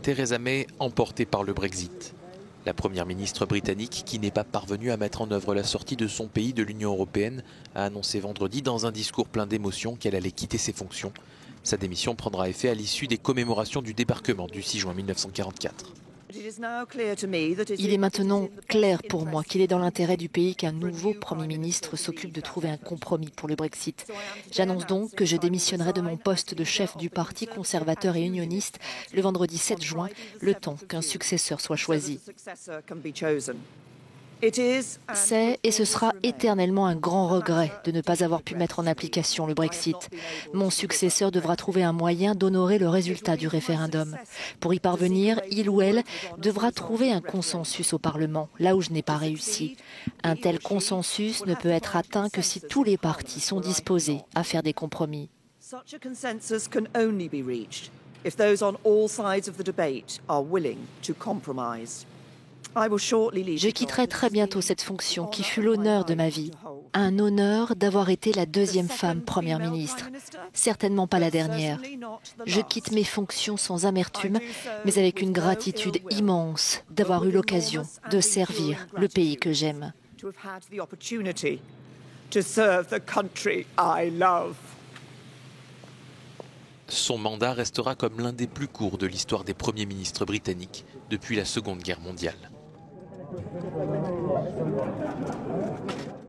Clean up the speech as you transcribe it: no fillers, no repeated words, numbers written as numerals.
Theresa May emportée par le Brexit. La première ministre britannique, qui n'est pas parvenue à mettre en œuvre la sortie de son pays de l'Union européenne, a annoncé vendredi dans un discours plein d'émotion qu'elle allait quitter ses fonctions. Sa démission prendra effet à l'issue des commémorations du débarquement du 6 juin 1944. Il est maintenant clair pour moi qu'il est dans l'intérêt du pays qu'un nouveau Premier ministre s'occupe de trouver un compromis pour le Brexit. J'annonce donc que je démissionnerai de mon poste de chef du parti conservateur et unioniste le vendredi 7 juin, le temps qu'un successeur soit choisi. C'est et ce sera éternellement un grand regret de ne pas avoir pu mettre en application le Brexit. Mon successeur devra trouver un moyen d'honorer le résultat du référendum. Pour y parvenir, il ou elle devra trouver un consensus au Parlement, là où je n'ai pas réussi. Un tel consensus ne peut être atteint que si tous les partis sont disposés à faire des compromis. Such a consensus can only be reached if those on all sides of the debate are willing to compromise. Je quitterai très bientôt cette fonction qui fut l'honneur de ma vie. Un honneur d'avoir été la deuxième femme première ministre. Certainement pas la dernière. Je quitte mes fonctions sans amertume, mais avec une gratitude immense d'avoir eu l'occasion de servir le pays que j'aime. Son mandat restera comme l'un des plus courts de l'histoire des premiers ministres britanniques depuis la Seconde Guerre mondiale.